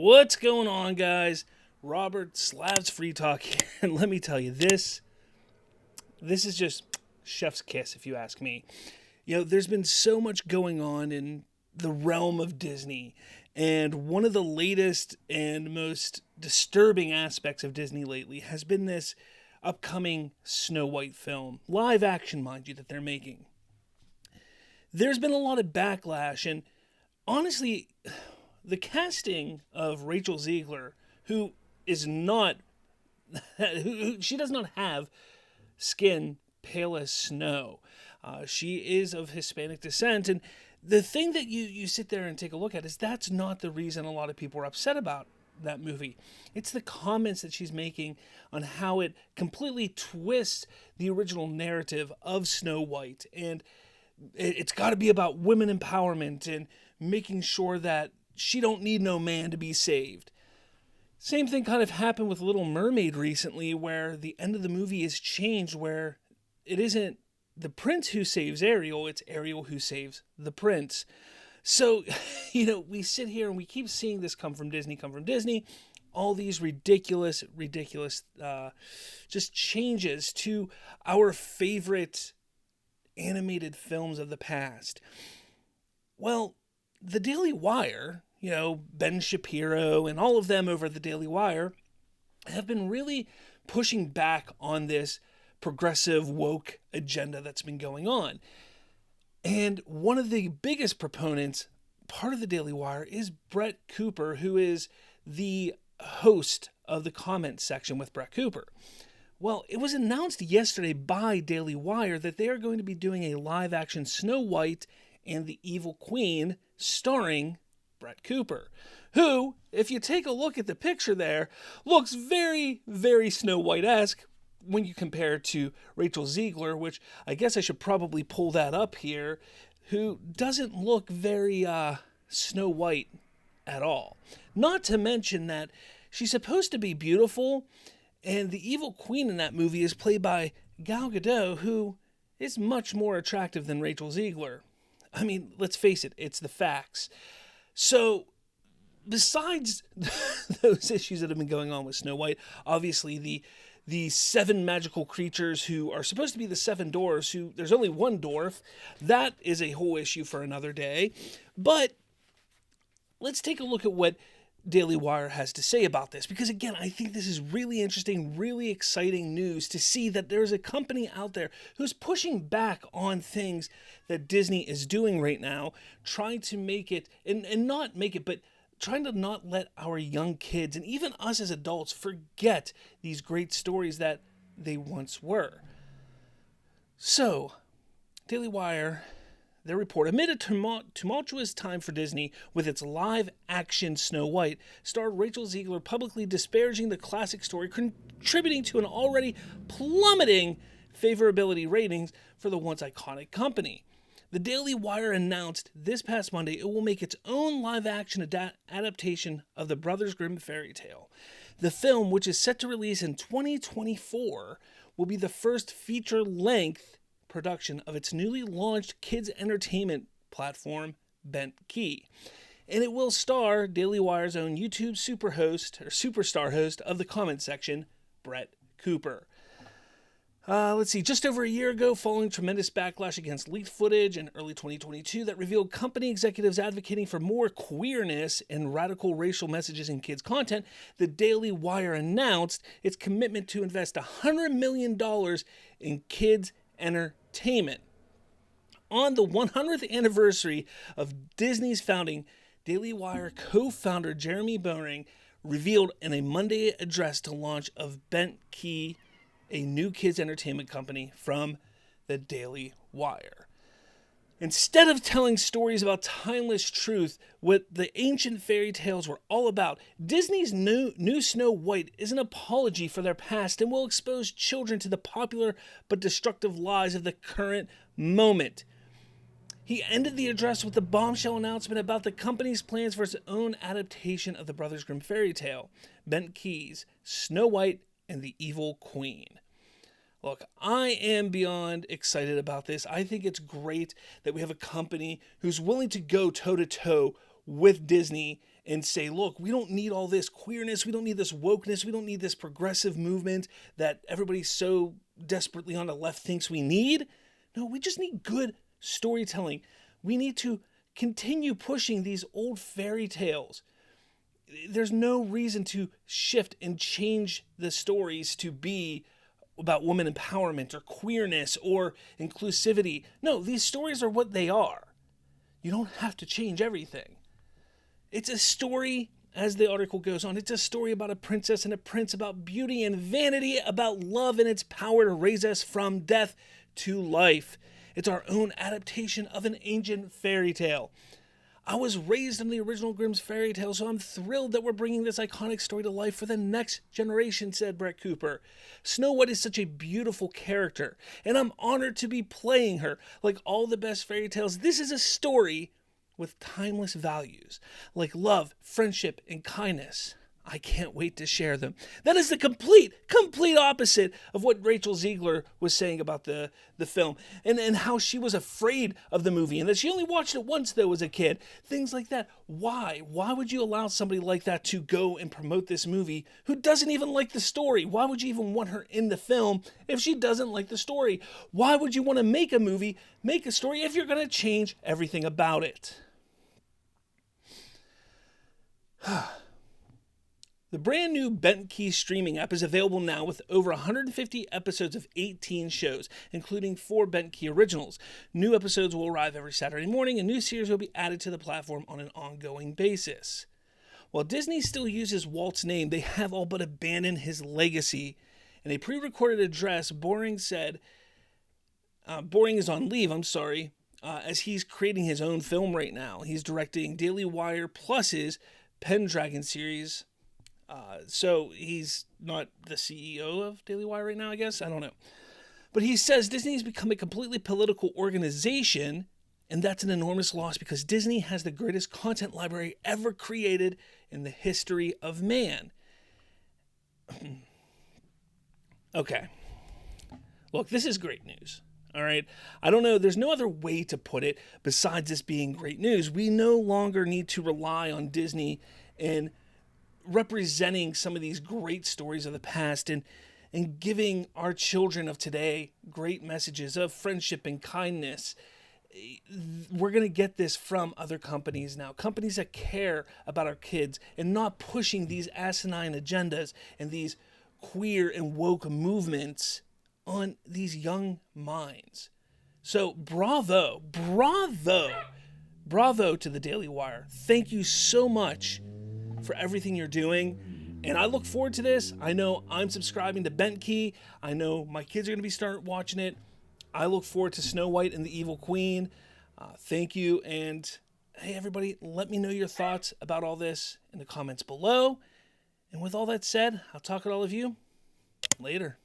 What's going on, guys? Robert Slavs Free Talk here, and let me tell you, this is just chef's kiss, if you ask me. There's been so much going on in the realm of Disney, and one of the latest and most disturbing aspects of Disney lately has been this upcoming Snow White film, live action, mind you, that they're making. There's been a lot of backlash, and honestly, the casting of Rachel Ziegler, who is not, she does not have skin pale as snow. She is of Hispanic descent, and the thing that you sit there and take a look at is that's not the reason a lot of people are upset about that movie. It's the comments that she's making on how it completely twists the original narrative of Snow White, and it's got to be about women empowerment and making sure that she don't need no man to be saved. Same thing kind of happened with Little Mermaid recently, where the end of the movie is changed, where it isn't the prince who saves Ariel, it's Ariel who saves the prince. So, we sit here and we keep seeing this come from Disney, all these ridiculous, just changes to our favorite animated films of the past. Well, the Daily Wire, Ben Shapiro and all of them over the Daily Wire have been really pushing back on this progressive woke agenda that's been going on. And one of the biggest proponents, part of the Daily Wire, is Brett Cooper, who is the host of the comment section with Brett Cooper. Well, it was announced yesterday by Daily Wire that they are going to be doing a live action Snow White and the Evil Queen starring Brett Cooper, who, if you take a look at the picture there, looks very, very Snow White-esque when you compare it to Rachel Ziegler, which I guess I should probably pull that up here, who doesn't look very Snow White at all. Not to mention that she's supposed to be beautiful, and the evil queen in that movie is played by Gal Gadot, who is much more attractive than Rachel Ziegler. I mean, let's face it, it's the facts. So, besides those issues that have been going on with Snow White, obviously the seven magical creatures who are supposed to be the seven dwarfs, who there's only one dwarf, that is a whole issue for another day. But let's take a look at what Daily Wire has to say about this, because again, I think this is really interesting, really exciting news to see that there's a company out there who's pushing back on things that Disney is doing right now, trying to make it, and not make it, but trying to not let our young kids and even us as adults forget these great stories that they once were. So, Daily Wire, their report, amid a tumultuous time for Disney with its live-action Snow White, starred Rachel Ziegler publicly disparaging the classic story, contributing to an already plummeting favorability ratings for the once iconic company. The Daily Wire announced this past Monday it will make its own live-action adaptation of the Brothers Grimm fairy tale. The film, which is set to release in 2024, will be the first feature-length production of its newly launched kids entertainment platform, Bentkey. And it will star Daily Wire's own YouTube superstar host of the comment section, Brett Cooper. Let's see, just over a year ago, following tremendous backlash against leaked footage in early 2022 that revealed company executives advocating for more queerness and radical racial messages in kids' content, the Daily Wire announced its commitment to invest $100 million in kids' entertainment. On the 100th anniversary of Disney's founding, Daily Wire co-founder Jeremy Boring revealed in a Monday address to launch of Bentkey, a new kids entertainment company from the Daily Wire. Instead of telling stories about timeless truth, what the ancient fairy tales were all about, Disney's new Snow White is an apology for their past and will expose children to the popular but destructive lies of the current moment. He ended the address with the bombshell announcement about the company's plans for its own adaptation of the Brothers Grimm fairy tale, Bentkey's Snow White and the Evil Queen. Look, I am beyond excited about this. I think it's great that we have a company who's willing to go toe-to-toe with Disney and say, look, we don't need all this queerness, we don't need this wokeness, we don't need this progressive movement that everybody so desperately on the left thinks we need. No, we just need good storytelling. We need to continue pushing these old fairy tales. There's no reason to shift and change the stories to be about women empowerment or queerness or inclusivity. No, these stories are what they are. You don't have to change everything. It's a story, as the article goes on, it's a story about a princess and a prince, about beauty and vanity, about love and its power to raise us from death to life. It's our own adaptation of an ancient fairy tale. I was raised in the original Grimm's fairy tale, so I'm thrilled that we're bringing this iconic story to life for the next generation, said Brett Cooper. Snow White is such a beautiful character, and I'm honored to be playing her. Like all the best fairy tales, this is a story with timeless values, like love, friendship, and kindness. I can't wait to share them. That is the complete opposite of what Rachel Ziegler was saying about the film and how she was afraid of the movie and that she only watched it once, though, as a kid. Things like that. Why? Why would you allow somebody like that to go and promote this movie who doesn't even like the story? Why would you even want her in the film if she doesn't like the story? Why would you want to make a movie, make a story, if you're going to change everything about it? The brand new Bentkey streaming app is available now with over 150 episodes of 18 shows, including 4 Bentkey originals. New episodes will arrive every Saturday morning, and new series will be added to the platform on an ongoing basis. While Disney still uses Walt's name, they have all but abandoned his legacy. In a pre-recorded address, Boring is on leave, as he's creating his own film right now. He's directing Daily Wire Plus's Pendragon series. So he's not the CEO of Daily Wire right now, I guess. I don't know. But he says Disney's become a completely political organization, and that's an enormous loss because Disney has the greatest content library ever created in the history of man. Okay. Look, this is great news. All right. I don't know. There's no other way to put it besides this being great news. We no longer need to rely on Disney in representing some of these great stories of the past and giving our children of today great messages of friendship and kindness. We're going to get this from other companies now, companies that care about our kids and not pushing these asinine agendas and these queer and woke movements on these young minds. So bravo to the Daily Wire. Thank you so much for everything you're doing, and I look forward to this. I know I'm subscribing to Bentkey. I know my kids are going to be starting watching it. I look forward to Snow White and the Evil Queen. Thank you, and hey, everybody, let me know your thoughts about all this in the comments below. And with all that said, I'll talk to all of you later.